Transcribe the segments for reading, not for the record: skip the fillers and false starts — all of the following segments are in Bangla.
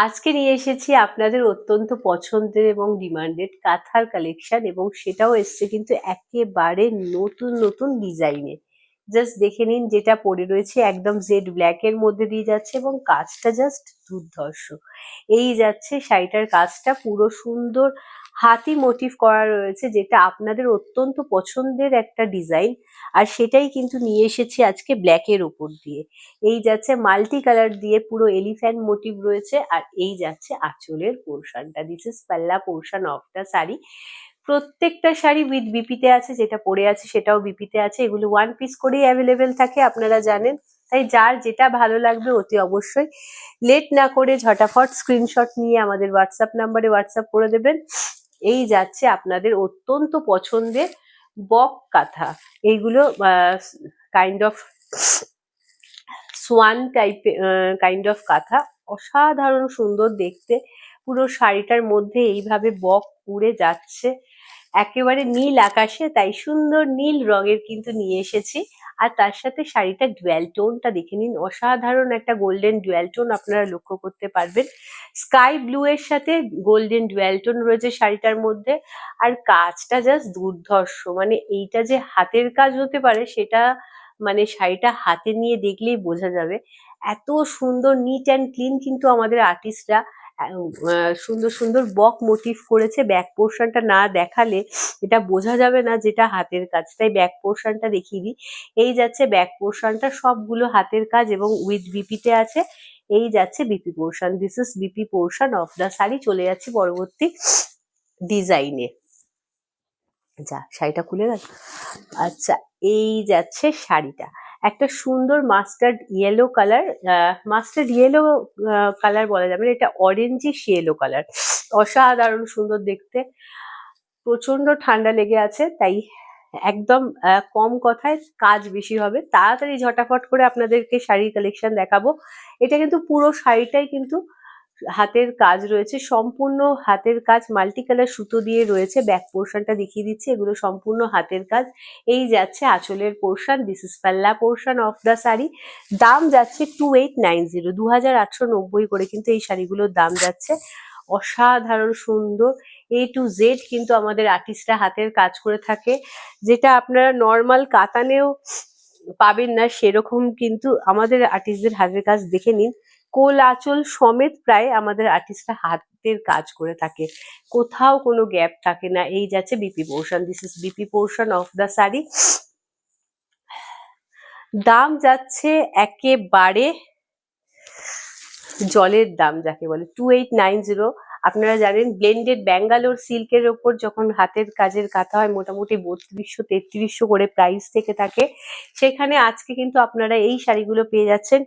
আজকে নিয়ে এসেছি আপনাদের অত্যন্ত পছন্দের এবং ডিমান্ডেড কাঁথার কালেকশন, এবং সেটাও এসছে কিন্তু একেবারে নতুন নতুন ডিজাইনে। জাস্ট দেখে নিন, যেটা পরে রয়েছে একদম জেড ব্ল্যাক এর মধ্যে দিয়ে যাচ্ছে এবং কাজটা জাস্ট দুর্ধর্ষ। এই যাচ্ছে শাড়িটার কাজটা পুরো সুন্দর হাতি মোটিভ করা রয়েছে, যেটা আপনাদের অত্যন্ত পছন্দের একটা ডিজাইন। আর সেটাই কিন্তু নিয়ে এসেছি আজকে ব্ল্যাকের উপর দিয়ে। এই যাচ্ছে মাল্টি কালার দিয়ে পুরো এলিফ্যান্ট মোটিভ রয়েছে, আর এই যাচ্ছে আঁচলের পোর্শনটা। দিস ইজ পাল্লা পোর্শন অফ দ্য শাড়ি। প্রত্যেকটা শাড়ি উইথ বিপিতে আছে, যেটা পরে আছে সেটাও বিপিতে আছে। এগুলো ওয়ান পিস করেই অ্যাভেলেবেল থাকে, আপনারা জানেন। তাই যার যেটা ভালো লাগবে অতি অবশ্যই লেট না করে ঝটাফট স্ক্রিনশট নিয়ে আমাদের হোয়াটসঅ্যাপ নাম্বারে হোয়াটসঅ্যাপ করে দেবেন। এই যাচ্ছে আপনাদের অত্যন্ত পছন্দের বক কাঁথা। এইগুলো কাইন্ড অফ সোয়ান টাইপের কাইন্ড অফ কাঁথা। অসাধারণ সুন্দর দেখতে। পুরো শাড়িটার মধ্যে এইভাবে বক উড়ে যাচ্ছে একেবারে নীল আকাশে, তাই সুন্দর নীল রঙের কিন্তু নিয়ে এসেছি। আর তার সাথে শাড়িটা ডুয়াল টোনটা দেখে নিন, অসাধারণ একটা গোল্ডেন ডুয়াল টোন আপনারা লক্ষ্য করতে পারবেন। স্কাই ব্লু এর সাথে গোল্ডেন ডুয়াল টোন রয়েছে শাড়িটার মধ্যে। আর কাজটা জাস্ট দুর্ধর্ষ, মানে এইটা যে হাতের কাজ হতে পারে সেটা মানে শাড়িটা হাতে নিয়ে দেখলেই বোঝা যাবে। এত সুন্দর নিট অ্যান্ড ক্লিন কিন্তু আমাদের আর্টিস্টরা সুন্দর সুন্দর বক মোটিভ করেছে। ব্যাক পোর্শনটা না দেখালে এটা বোঝা যাবে না যেটা হাতের কাজ, তাই ব্যাক পোর্শনটা দেখিয়ে দিই। এই যাচ্ছে ব্যাক পোর্শনটা, সবগুলো হাতের কাজ এবং উইথ বিপিতে আছে। এই যাচ্ছে BP portion. This is BP portion of the sari. চলে যাচ্ছে পরবর্তী ডিজাইনে। যা, শাড়িটা খুলে গেল। আচ্ছা, এই যাচ্ছে শাড়িটা। একটা সুন্দর mustard yellow colour, mustard yellow colour বলা যাবে না, এটা অরেঞ্জিশ ইয়েলো কালার। অসাধারণ সুন্দর দেখতে। প্রচন্ড ঠান্ডা লেগে আছে, তাই একদম কম কথায় কাজ বেশি হবে। তাড়াতাড়ি ঝটাফট করে আপনাদেরকে শাড়ির কালেকশন দেখাবো। এটা কিন্তু পুরো শাড়িটাই কিন্তু হাতের কাজ রয়েছে, সম্পূর্ণ হাতের কাজ, মাল্টি কালার সুতো দিয়ে রয়েছে। ব্যাক পোর্শনটা দেখিয়ে দিচ্ছি, এগুলো সম্পূর্ণ হাতের কাজ। এই যাচ্ছে আঁচলের পোর্শন। দিস ইজ পাল্লা পোর্শন অফ দ্য শাড়ি। দাম যাচ্ছে 2890, 2890 করে কিন্তু এই শাড়িগুলোর দাম যাচ্ছে। অসাধারণ সুন্দর এ টু জেড কিন্তু আমাদের আর্টিস্টরা হাতের কাজ করে থাকে, যেটা আপনারা নর্মাল কাতানেও পাবেন না সেরকম কিন্তু আমাদের আর্টিস্টদের হাতের কাজ দেখে নিন। কোল আঁচল সমেত প্রায় আমাদের আর্টিস্টরা হাতের কাজ করে থাকে, কোথাও কোনো গ্যাপ থাকে না। এই যাচ্ছে BP portion. This is BP portion of the sari. দাম যাচ্ছে একেবারে জলের দাম যাকে বলে, 2890। আপনারা জানেন ব্লেন্ডেড ব্যাঙ্গালোর সিল্কের ওপর যখন হাতের কাজের কাঁথা হয় মোটামুটি 3200-3300 করে প্রাইস থেকে থাকে। সেখানে আজকে কিন্তু আপনারা এই শাড়িগুলো পেয়ে যাচ্ছেন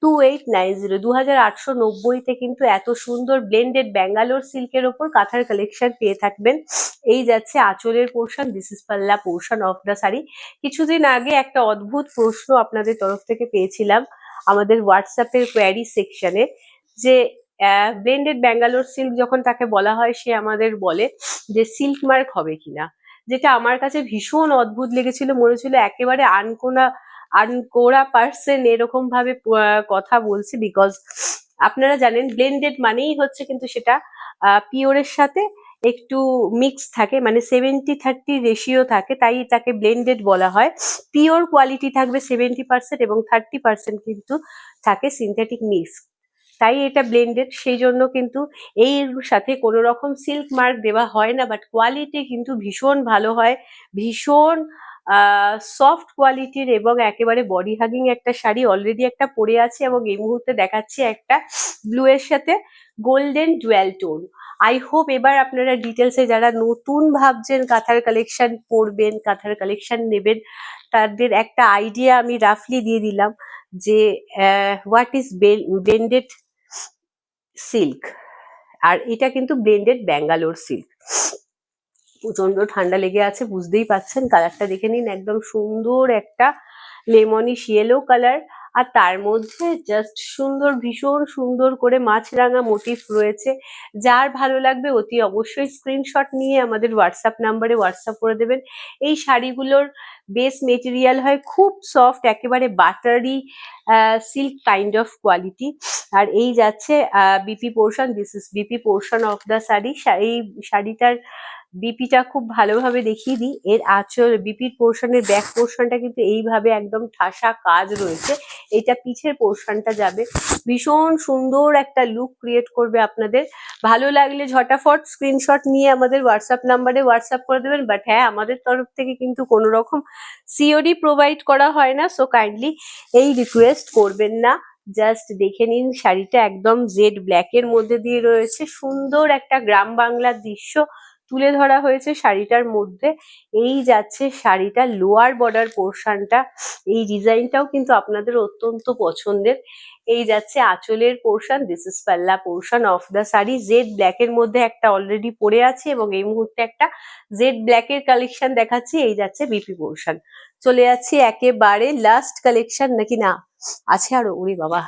2890। 2890-তে কিন্তু এত সুন্দর ব্লেন্ডেড ব্যাঙ্গালোর সিল্কের ওপর কাঁথার কালেকশন পেয়ে থাকবেন। এই যাচ্ছে আঁচলের পোর্শন। দিস ইজ পাল্লা পোর্শন অফ দ্য শাড়ি। কিছুদিন আগে একটা অদ্ভুত প্রশ্ন আপনাদের তরফ থেকে পেয়েছিলাম আমাদের হোয়াটসঅ্যাপের কোয়ারি সেকশনে, যে ব্লেন্ডেড ব্যাঙ্গালোর সিল্ক যখন তাকে বলা হয় সে আমাদের বলে যে সিল্ক মার্ক হবে কিনা, যেটা আমার কাছে ভীষণ অদ্ভুত লেগেছিল। মনে হচ্ছিল একেবারে আনকোরা পার্সন এরকম ভাবে কথা বলছে, বিকজ আপনারা জানেন ব্লেন্ডেড মানেই হচ্ছে কিন্তু সেটা পিওরের সাথে একটু মিক্স থাকে, মানে 70-30 রেশিও থাকে, তাই তাকে ব্লেন্ডেড বলা হয়। পিওর কোয়ালিটি থাকবে 70% এবং 30% কিন্তু থাকে সিনথেটিক মিক্স, তাই এটা ব্লেন্ডেড। সেই জন্য কিন্তু এর সাথে কোনো রকম সিল্ক মার্ক দেওয়া হয় না, বাট কোয়ালিটি কিন্তু ভীষণ ভালো হয়, ভীষণ সফট কোয়ালিটির এবং একেবারে বডি হাগিং একটা শাড়ি। অলরেডি একটা পরে আছে এবং এই মুহূর্তে দেখাচ্ছি একটা ব্লু এর সাথে golden dual tone. I hope এবার আপনারা ডিটেলসে যারা নতুন ভাবছেন কাঁথার কালেকশন পরবেন, কাঁথার কালেকশন নেবেন, তাদের একটা আইডিয়া আমি রাফলি দিয়ে দিলাম যে হোয়াট ইজ ব্লেন্ডেড সিল্ক। আর এটা কিন্তু ব্লেন্ডেড ব্যাঙ্গালোর সিল্ক। প্রচন্ড ঠান্ডা লেগে আছে, বুঝতেই পাচ্ছেন। কালারটা দেখে নিন, একদম সুন্দর একটা লেমনিশ ইয়েলো কালার। আর তার মধ্যে জাস্ট সুন্দর, ভীষণ সুন্দর করে মাছরাঙা মোটিভ রয়েছে। যার ভালো লাগবে অতি অবশ্যই স্ক্রিনশট নিয়ে আমাদের হোয়াটসঅ্যাপ নাম্বারে হোয়াটসঅ্যাপ করে দেবেন। এই শাড়িগুলোর বেস মেটেরিয়াল হয় খুব সফট, একেবারে buttery silk kind of quality. আর এই যাচ্ছে BP portion, this is BP portion of the sari. এই শাড়িটার বিপিটা খুব ভালোভাবে দেখিয়ে দিই। এর আঁচল, বিপির পোর্শনের ব্যাক পোর্শনটা কিন্তু এইভাবে একদম ঠাসা কাজ রয়েছে। এটা পিছের পোর্শনটা যাবে, ভীষণ সুন্দর একটা লুক ক্রিয়েট করবে আপনাদের। ভালো লাগলে ঝটাফট স্ক্রিনশট নিয়ে আমাদের হোয়াটসঅ্যাপ নাম্বারে হোয়াটসঅ্যাপ করে দেবেন। বাট হ্যাঁ, আমাদের তরফ থেকে কিন্তু কোনো রকম সিওডি প্রোভাইড করা হয় না, সো কাইন্ডলি এই রিকোয়েস্ট করবেন না। জাস্ট দেখে নিন, শাড়িটা একদম জেড ব্ল্যাকের মধ্যে দিয়ে রয়েছে। সুন্দর একটা গ্রাম বাংলার দৃশ্য তুলে ধরা হয়েছে শাড়িটার মধ্যে। এই যাচ্ছে শাড়িটা লোয়ার বর্ডার পোর্শনটা, এই ডিজাইনটাও কিন্তু আপনাদের অত্যন্ত পছন্দের। এই যাচ্ছে আঁচলের পোর্শন, দিস ইজ পাল্লা portion of the sari. Z ব্ল্যাকের মধ্যে একটা অলরেডি পরে আছে এবং এই মুহূর্তে একটা জেড ব্ল্যাকের কালেকশন দেখাচ্ছি। এই যাচ্ছে বিপি পোর্শন। চলে যাচ্ছি একেবারে লাস্ট কালেকশন, নাকি না আছে আরো? ওরে বাবা,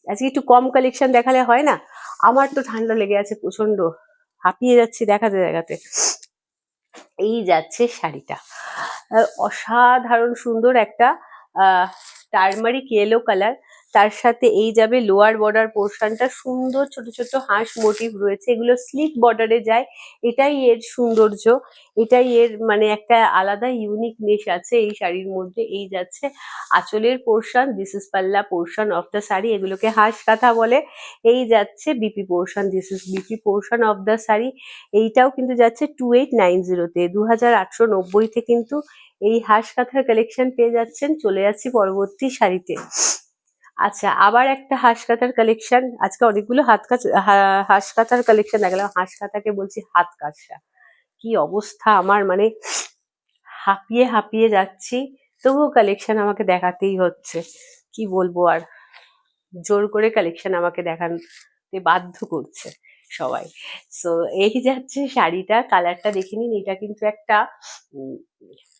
আজকে একটু কম কালেকশন দেখালে হয় না? আমার তো ঠান্ডা লেগে আছে প্রচন্ড, হাঁপিয়ে যাচ্ছি দেখাতে দেখাতে। এই যাচ্ছে শাড়িটা, অসাধারণ সুন্দর একটা টার্মারিক ইয়েলো কালার। তার সাথে এই যাবে লোয়ার বর্ডার পোর্শনটা, সুন্দর ছোট ছোট হাঁস মোটিভ রয়েছে, এগুলো স্লিক বর্ডারে যায়। এটাই এর সৌন্দর্য, এটাই এর মানে একটা আলাদা ইউনিকনেস আছে এই শাড়ির মধ্যে। এই যাচ্ছে আঁচলের পোর্শন, দিস ইজ পাল্লা পোর্শন অফ দ্য শাড়ি, এগুলোকে হাঁস কাঁথা বলে। এই যাচ্ছে BP portion, this is BP portion of the sari. এইটাও কিন্তু যাচ্ছে 2890-তে, 2890-তে কিন্তু এই হাঁস কাঁথার কালেকশন পেয়ে যাচ্ছেন। চলে যাচ্ছি পরবর্তী শাড়িতে। আচ্ছা, আবার একটা হাঁস কাঁথার কালেকশন। আজকে অনেকগুলো হাঁস কাঁথার কালেকশন দেখালাম, হাঁস কাঁথাকে বলছি হাত কাঁচা। কি অবস্থা আমার, মানে হাঁপিয়ে হাঁপিয়ে যাচ্ছি, তবুও কালেকশন আমাকে দেখাতেই হচ্ছে। কি বলবো আর, জোর করে কালেকশন আমাকে দেখাতে বাধ্য করছে সবাই। সো এই যাচ্ছে শাড়িটা, কালারটা দেখে নিন। এটা কিন্তু একটা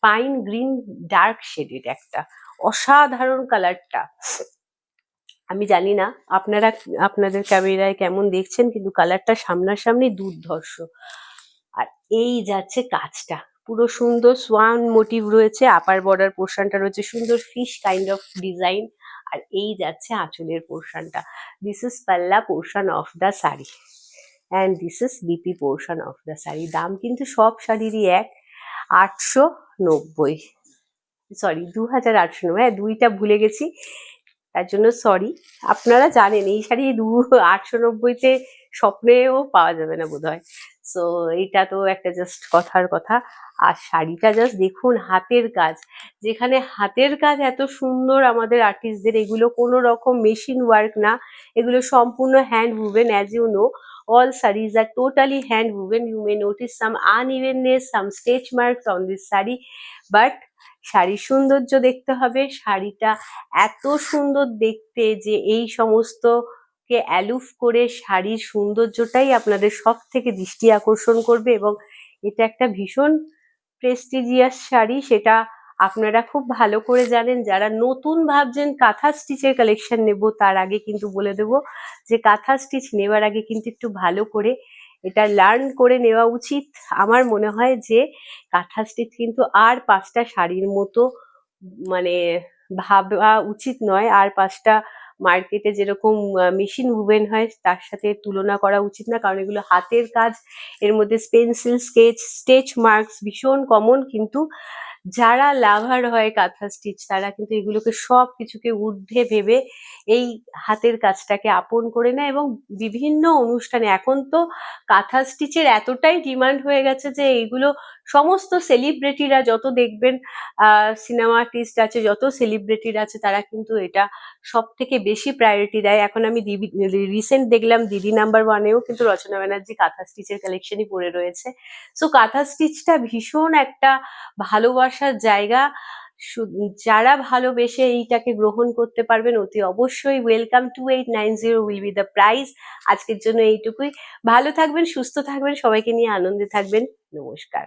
পাইন গ্রিন ডার্ক শেডেড, একটা অসাধারণ কালারটা। আমি জানি না আপনারা আপনাদের ক্যামেরায় কেমন দেখছেন, কিন্তু কালারটা সামনাসামনি দুর্ধর্ষ। আর এই যাচ্ছে কাজটা, পুরো সুন্দর সোয়ান মোটিভ রয়েছে, আপার বর্ডার পোর্শনটা রয়েছে সুন্দর ফিশ কাইন্ড অফ ডিজাইন। আর এই যাচ্ছে আঁচলের পোর্শনটা, দিস ইজ পাল্লা portion of the sari and this is BP portion of the sari. দাম কিন্তু সব শাড়িরই এক, 890, সরি 2890, হ্যাঁ দুইটা ভুলে গেছি, তার জন্য সরি। আপনারা জানেন এই শাড়ি 890-তে স্বপ্নেও পাওয়া যাবে না বোধহয়। সো এইটা তো একটা জাস্ট কথার কথা। আর শাড়িটা জাস্ট দেখুন, হাতের কাজ, যেখানে হাতের কাজ এত সুন্দর আমাদের আর্টিস্টদের, এগুলো কোনো রকম মেশিন ওয়ার্ক না, এগুলো সম্পূর্ণ hand woven. As you know, all sarees are totally hand woven. You may notice some unevenness, some stitch marks on this saree, but শাড়ির সৌন্দর্য দেখতে হবে। শাড়িটা এত সুন্দর দেখতে যে এই সমস্তকে অ্যালুফ করে শাড়ির সৌন্দর্যটাই আপনাদের সব থেকে দৃষ্টি আকর্ষণ করবে। এবং এটা একটা ভীষণ প্রেস্টিজিয়াস শাড়ি, সেটা আপনারা খুব ভালো করে জানেন। যারা নতুন ভাবছেন কাঁথা স্টিচের কালেকশন নেব, তার আগে কিন্তু বলে দেবো যে কাঁথা স্টিচ নেওয়ার আগে কিন্তু একটু ভালো করে এটা লার্ন করে নেওয়া উচিত। আমার মনে হয় যে কাঁথা স্টিচ কিন্তু আর 5টা শাড়ির মতো মানে ভাবা উচিত নয়, আর 5টা মার্কেটে যেরকম মেশিন উভেন হয় তার সাথে তুলনা করা উচিত না, কারণ এগুলো হাতের কাজ। এর মধ্যে পেন্সিল স্কেচ, স্টেচ মার্কস ভীষণ কমন, কিন্তু যারা লাভার হয় কাঁথা স্টিচ তারা কিন্তু এগুলোকে সব কিছুকে ঊর্ধ্বে ভেবে এই হাতের কাজটাকে আপন করে নেয়। এবং বিভিন্ন অনুষ্ঠানে এখন তো কাঁথা স্টিচের এতটাই ডিমান্ড হয়ে গেছে যে এইগুলো সমস্ত সেলিব্রিটিরা যত দেখবেন, সিনেমা আর্টিস্ট আছে, যত সেলিব্রিটিরা আছে, তারা কিন্তু এটা সব থেকে বেশি প্রায়োরিটি দেয়। এখন আমি রিসেন্ট দেখলাম দিদি নাম্বার 1-এও কিন্তু রচনা ব্যানার্জি কাঁথা স্টিচের কালেকশনই পরে রয়েছে। সো কাঁথা স্টিচটা ভীষণ একটা ভালোবাসার জায়গা। যারা ভালোবেসে এইটাকে গ্রহণ করতে পারবেন অতি অবশ্যই welcome. 2890 will be the price. আজকের জন্য এইটুকুই। ভালো থাকবেন, সুস্থ থাকবেন, সবাইকে নিয়ে আনন্দে থাকবেন। নমস্কার।